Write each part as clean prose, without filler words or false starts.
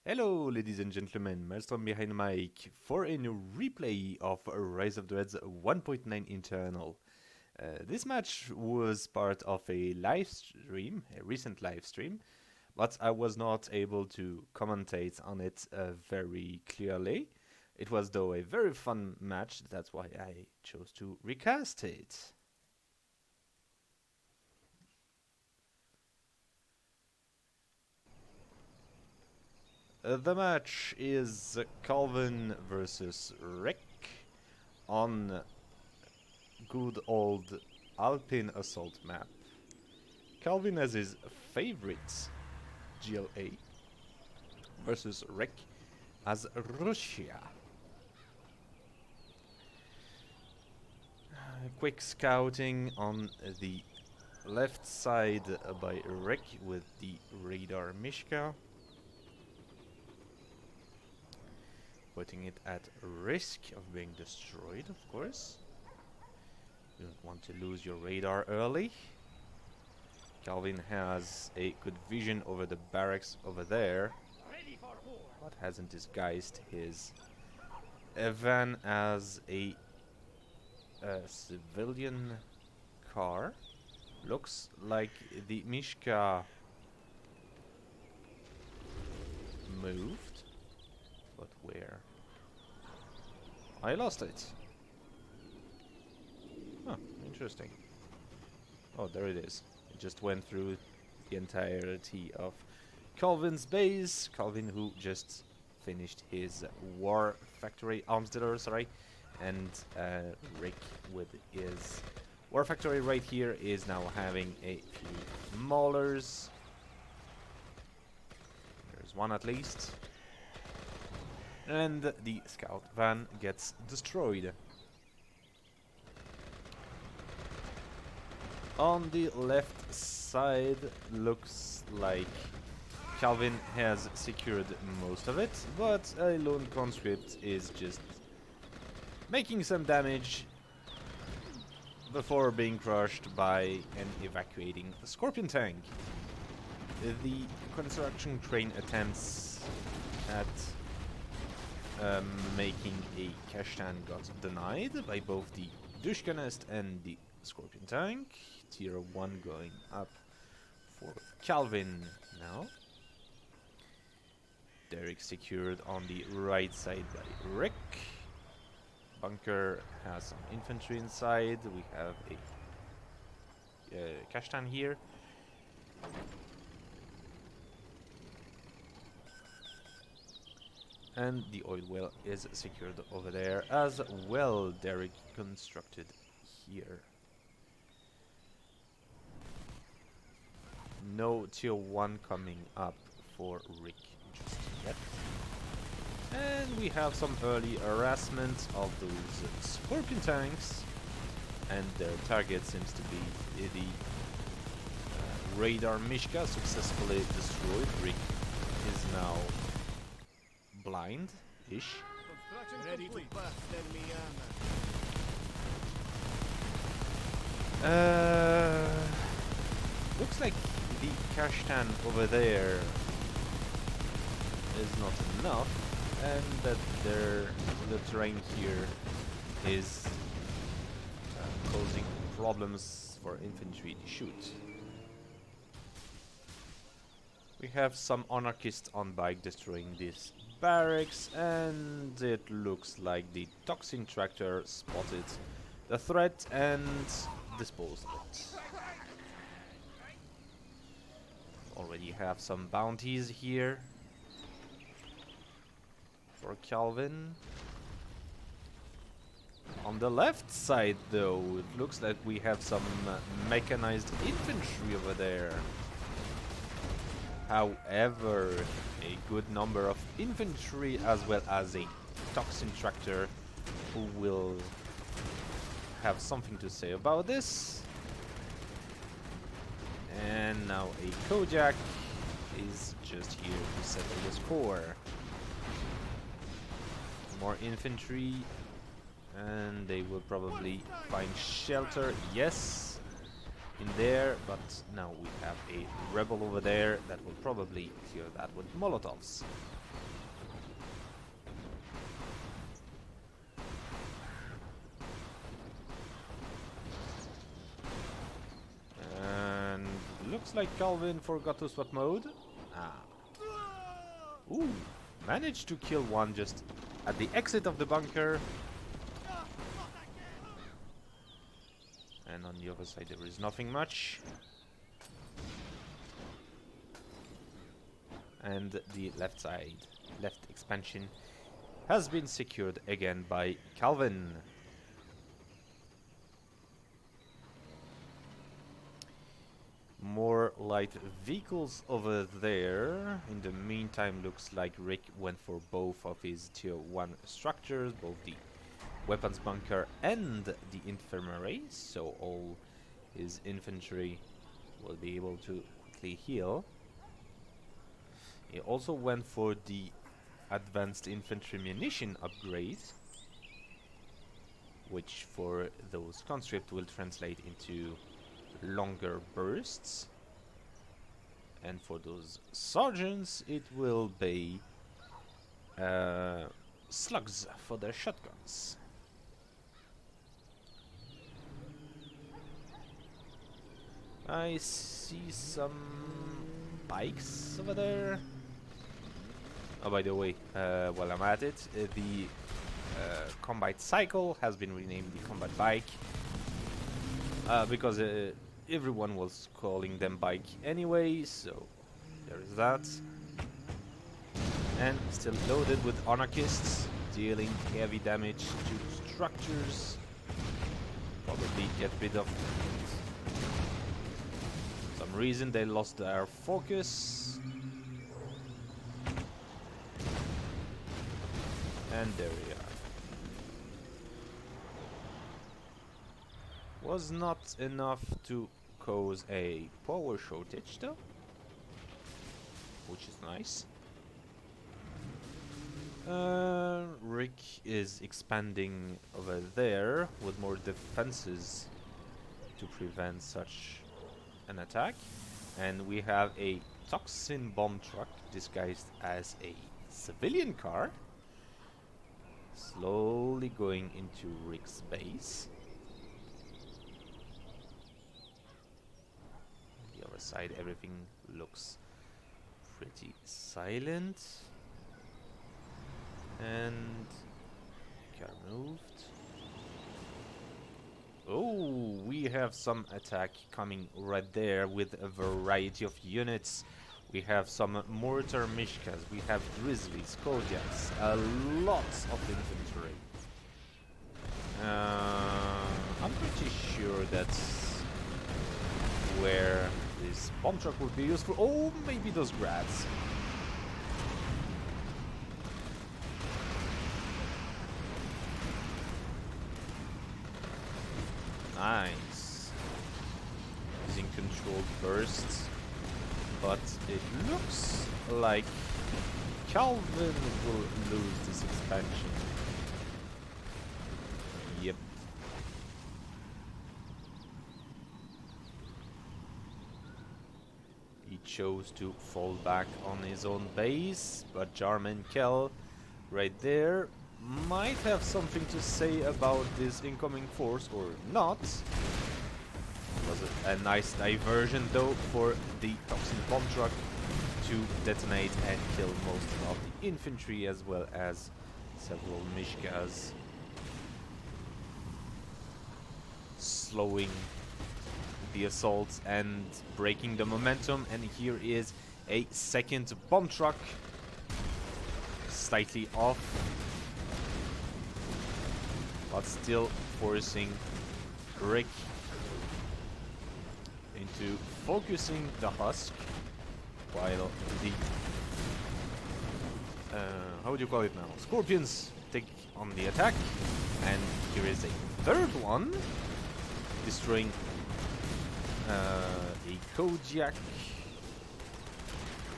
Hello, ladies and gentlemen, Maelstrom behind the mic for a new replay of Rise of the Reds 1.9 Internal. This match was part of a live stream, a recent live stream, but I was not able to commentate on it very clearly. It was though a very fun match, that's why I chose to recast it. The match is Calvin versus Rick on good old Alpine Assault map. Calvin has his favorite GLA versus Rick as Russia. Quick scouting on the left side by Rick with the radar Mishka. Putting it at risk of being destroyed, of course. You don't want to lose your radar early. Calvin has a good vision over the barracks over there, but hasn't disguised his van as a civilian car. Looks like the Mishka moved, but where? I lost it. Huh, interesting. Oh, there it is. It just went through the entirety of Calvin's base. Calvin, who just finished his war factory, arms dealer, sorry. And Rick, with his war factory right here, is now having a few maulers. There's one at least. And the scout van gets destroyed. On the left side, looks like Calvin has secured most of it, but a lone conscript is just making some damage before being crushed by an evacuating Scorpion tank. The construction train attempts at making a Kashtan got denied by both the Dushkanest and the Scorpion tank. Tier 1 going up for Calvin now. Derek secured on the right side by Rick. Bunker has some infantry inside. We have a Kashtan here. And the oil well is secured over there as well. Derek constructed here. No tier 1 coming up for Rick just yet. And we have some early harassment of those Scorpion tanks. And their target seems to be the radar Mishka, successfully destroyed. Rick is now blind-ish. Ready to bust enemy Looks like the Kashtan over there is not enough, and that the terrain here is causing problems for infantry to shoot. We have some anarchists on bike destroying this barracks, and it looks like the toxin tractor spotted the threat and disposed of it. Already have some bounties here for Calvin. On the left side though, it looks like we have some mechanized infantry over there. However, a good number of infantry as well as a toxin tractor who will have something to say about this. And now a Kojak is just here to settle the score. More infantry, and they will probably find shelter, yes, in there, but now we have a rebel over there that will probably clear that with Molotovs. Looks like Calvin forgot to swap mode. Ah. Ooh, managed to kill one just at the exit of the bunker. And on the other side there is nothing much. And the left side, left expansion, has been secured again by Calvin. More light vehicles over there. In the meantime, looks like Rick went for both of his tier 1 structures, both the weapons bunker and the infirmary, so all his infantry will be able to quickly heal. He also went for the advanced infantry munition upgrade, which for those conscript will translate into longer bursts, and for those sergeants it will be slugs for their shotguns. I see some bikes over there. Oh, by the way, while I'm at it, the combat cycle has been renamed the combat bike because everyone was calling them bike anyway, so there is that. And still loaded with anarchists, dealing heavy damage to structures. Probably get rid of some reason they lost their focus. And there we are. Was not enough to cause a power shortage though, which is nice. Rick is expanding over there with more defenses to prevent such an attack. And we have a toxin bomb truck disguised as a civilian car, slowly going into Rick's base. On the other side, everything looks pretty silent. And car moved. Oh, we have some attack coming right there with a variety of units. We have some mortar mishkas, we have grizzlies, kodiaks, a lot of infantry. I'm pretty sure that's where this bomb truck would be useful. Oh, maybe those grads. Nice. Using controlled bursts. But it looks like Calvin will lose this expansion. Yep. He chose to fall back on his own base, but Jarman Kell right there might have something to say about this incoming force or not. It was a nice diversion though for the toxin bomb truck to detonate and kill most of the infantry as well as several mishkas, slowing the assaults and breaking the momentum. And here is a second bomb truck, slightly off, but still forcing Rick into focusing the husk, while the how would you call it now? Scorpions take on the attack. And here is a third one, destroying a Kodiak.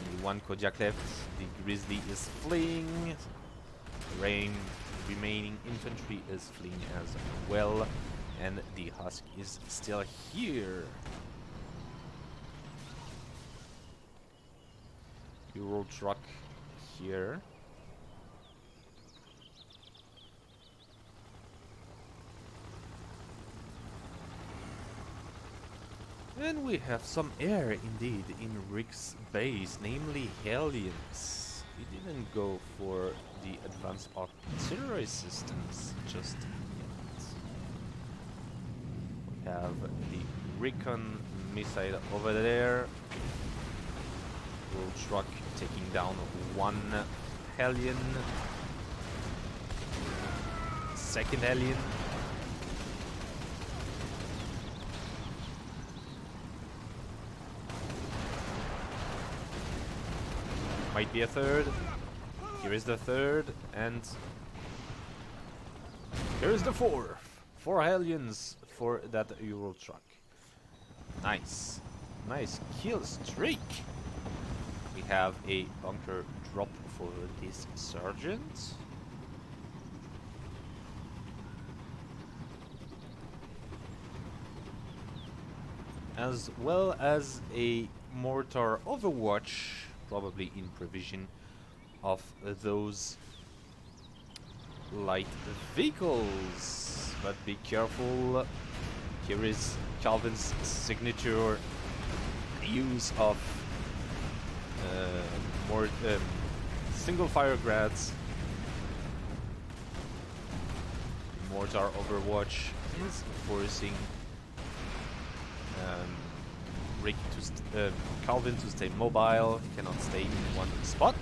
Only one Kodiak left. The Grizzly is fleeing. Remaining infantry is fleeing as well. And the husk is still here. Euro truck here. And we have some air indeed in Rick's base, namely Hellions. We didn't go for the advanced artillery systems just yet. We have the Recon missile over there. World truck taking down one Hellion. Second Hellion. Might be a third. Here is the third, and here is the fourth. 4 Hellions for that Euro truck. Nice. Nice kill streak. We have a bunker drop for this sergeant. As well as a mortar overwatch, probably in provision of those light vehicles. But be careful. Here is Calvin's signature use of more single fire grads. Mortar overwatch is forcing Rick to Calvin to stay mobile. He cannot stay in one spot.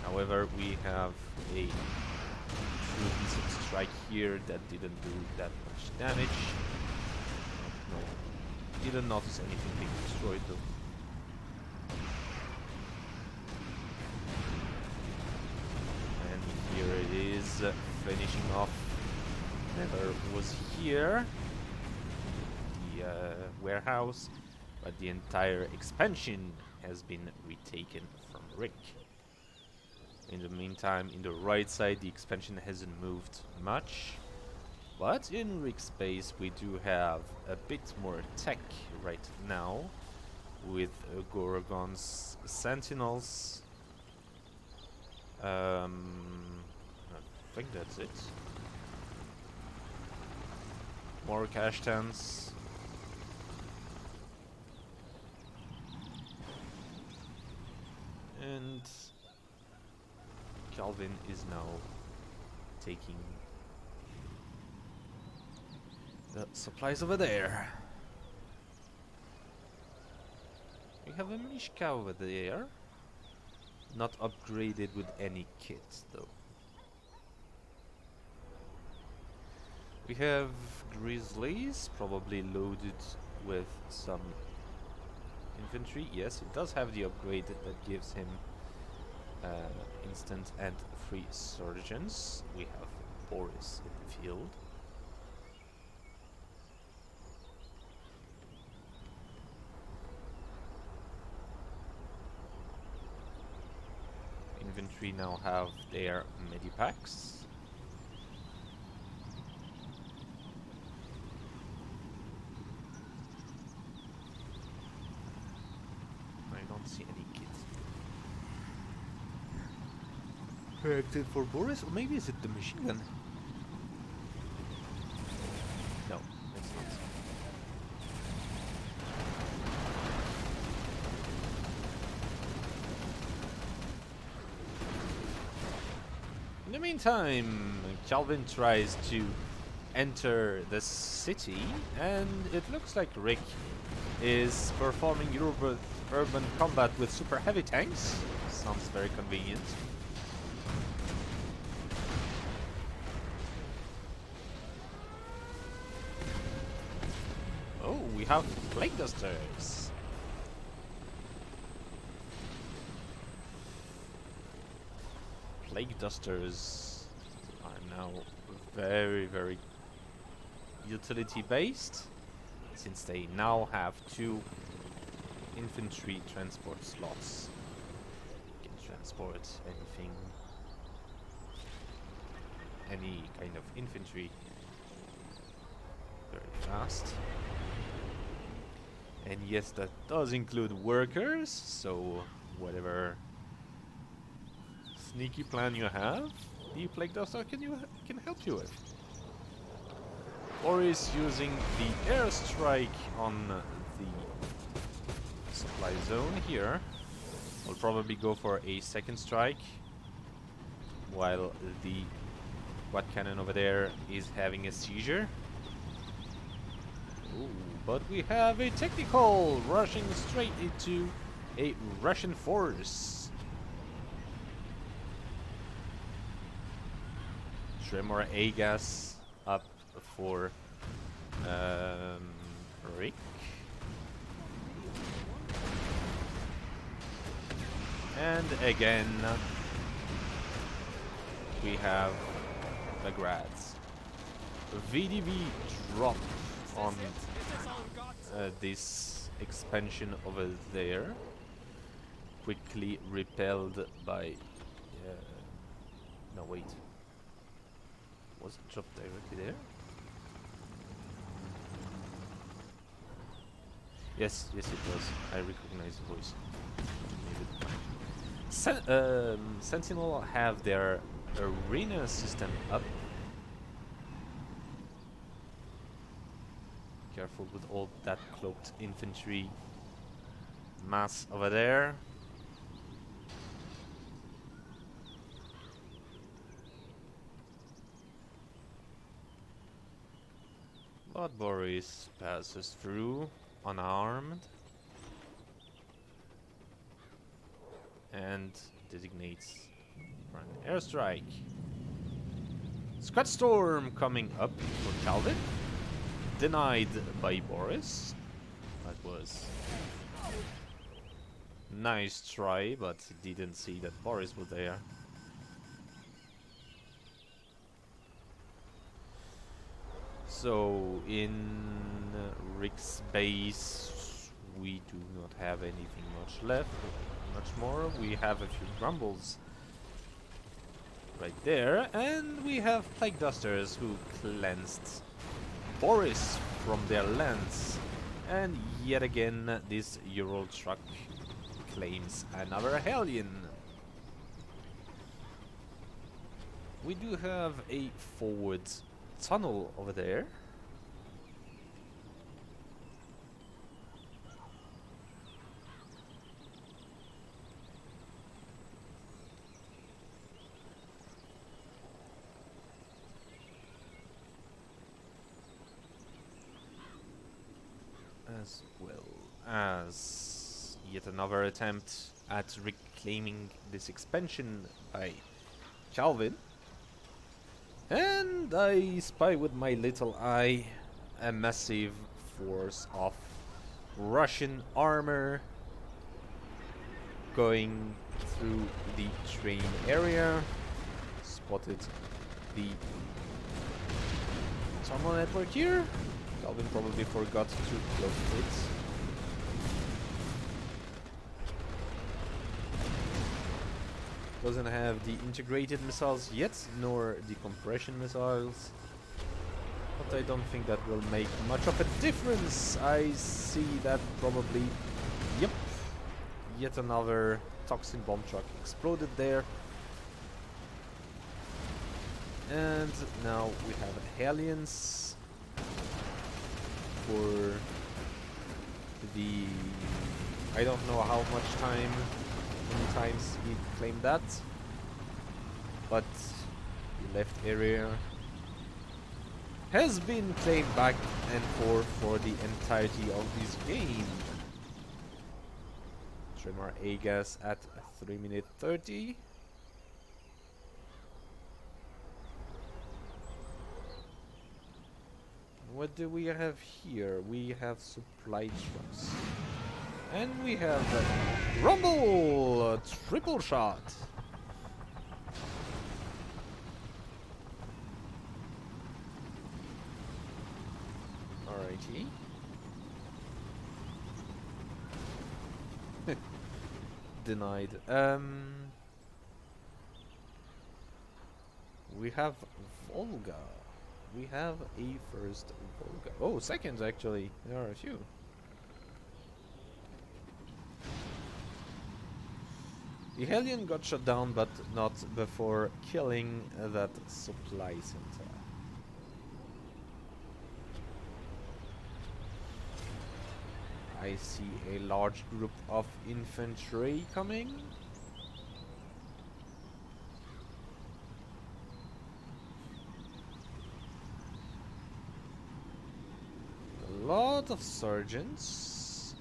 However, we have a true decent strike here that didn't do that much damage. No, didn't notice anything being destroyed though. And here it is, finishing off whatever was here. Warehouse, but the entire expansion has been retaken from Rick. In the meantime, in the right side, the expansion hasn't moved much, but in Rick's base we do have a bit more tech right now with Gorgon's Sentinels. I think that's it. More cash tents. And Calvin is now taking the supplies over there. We have a Mishka over there, not upgraded with any kits though. We have Grizzlies, probably loaded with some infantry. Yes, it does have the upgrade that gives him instant and free surgeons. We have Boris in the field. Infantry now have their medipacks. See any kids acted for Boris, or maybe is it the machine gun? No, it's not. In the meantime, Calvin tries to enter the city, and it looks like Rick is performing urban combat with super heavy tanks. Sounds very convenient. Oh, we have plague dusters. Plague dusters are now very utility based, since they now have 2 infantry transport slots. You can transport anything, any kind of infantry very fast. And yes, that does include workers, so whatever sneaky plan you have, the Plague Duster can help you with. Boris using the airstrike on the supply zone here. Will probably go for a second strike, while the quad cannon over there is having a seizure. Ooh, but we have a technical rushing straight into a Russian force. Tremor A-gas up for Rick. And again, we have the grads. VDV drop on this expansion over there. Quickly repelled by... no, wait. Was it dropped directly there? Yes, it was. I recognize the voice. Sentinel have their arena system up. Careful with all that cloaked infantry mass over there. But Boris passes through unarmed and designates for an airstrike. Scud Storm coming up for Calvin. Denied by Boris. That was nice try, but he didn't see that Boris was there. So in Rick's base we do not have anything much left, much more. We have a few grumbles right there, and we have Plague Dusters who cleansed Boris from their lands. And yet again this Ural truck claims another Hellion. We do have a forward tunnel over there. As well as yet another attempt at reclaiming this expansion by Calvin. And I spy with my little eye a massive force of Russian armor going through the train area. Spotted the tunnel network here. Calvin probably forgot to close it. Doesn't have the integrated missiles yet, nor the compression missiles. But I don't think that will make much of a difference. I see that probably... Yep. Yet another toxin bomb truck exploded there. And now we have Hellions for the... I don't know how much time, many times he claimed that, but the left area has been claimed back and forth for the entirety of this game. Tremor A-gas at 3 minutes 30. What do we have here? We have supply trucks. And we have Rumble! Triple shot! Alrighty. Denied. We have Volga. We have a first Volga. Oh, second actually. There are a few. The Hellion got shot down, but not before killing that supply center. I see a large group of infantry coming. A lot of sergeants.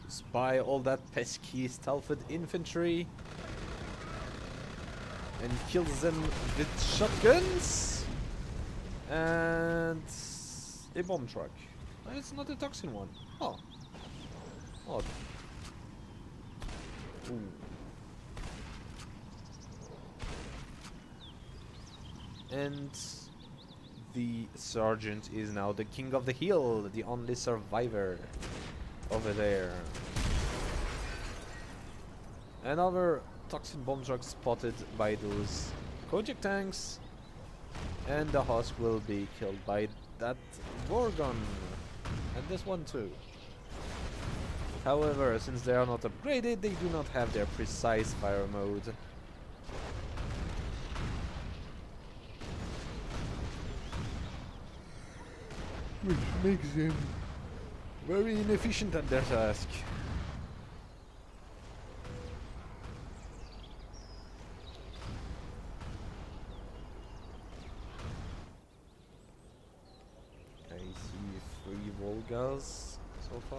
Spy all that pesky stealthed infantry and kills them with shotguns and a bomb truck. It's not a toxin one. Oh. Odd. Ooh. And the sergeant is now the king of the hill, the only survivor over there. Another toxin bomb truck spotted by those Kojak tanks, and the husk will be killed by that Gorgon. And this one too. However, since they are not upgraded, they do not have their precise fire mode. Which makes them very inefficient at their task. I see 3 Volgas so far.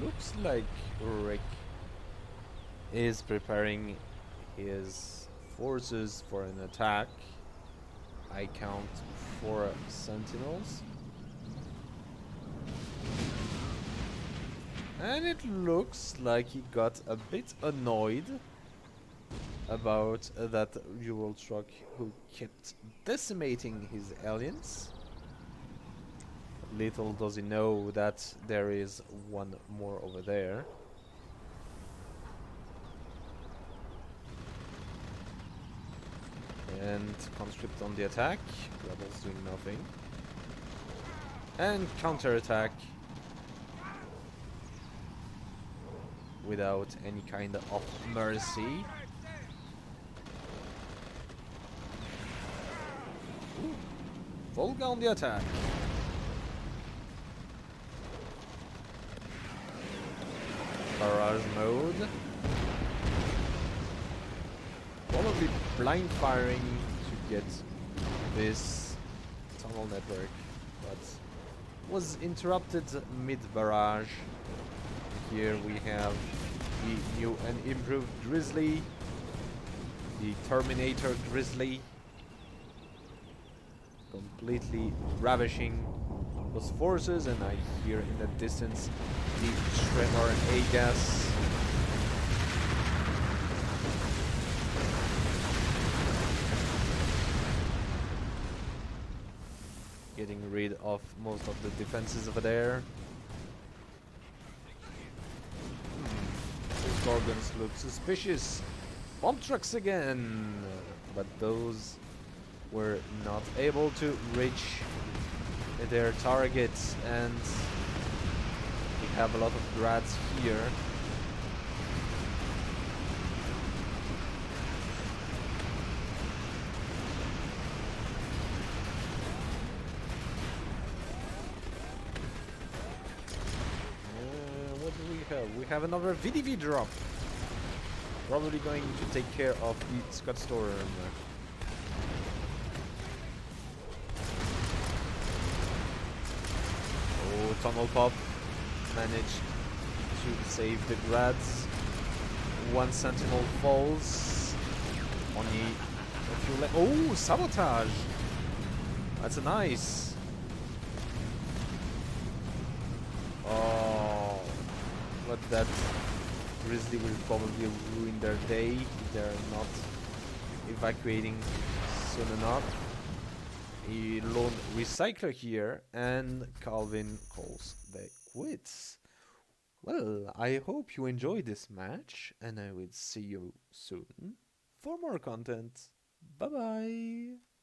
Looks like Rick is preparing his forces for an attack. I count 4 sentinels. And it looks like he got a bit annoyed about that Ural truck who kept decimating his aliens. Little does he know that there is one more over there. And conscript on the attack. Rebels doing nothing. And counterattack without any kind of mercy. Ooh. Volga on the attack. Barrage mode. Probably blind firing to get this tunnel network, but was interrupted mid-barrage. Here we have the new and improved Grizzly, the Terminator Grizzly, completely ravishing those forces, and I hear in the distance the Tremor A-gas. Getting rid of most of the defenses over there. Those Gorgons look suspicious. Bomb trucks again! But those were not able to reach their targets, and we have a lot of grads here. What do we have? We have another VDV drop. Probably going to take care of the Scott Storm. Tunnel pop managed to save the grads. One sentinel falls. Only a few left. Oh, sabotage! That's a nice. Oh, but that Grizzly will probably ruin their day if they're not evacuating soon enough. A lone recycler here, and Calvin calls the quits. Well, I hope you enjoyed this match, and I will see you soon for more content. Bye bye!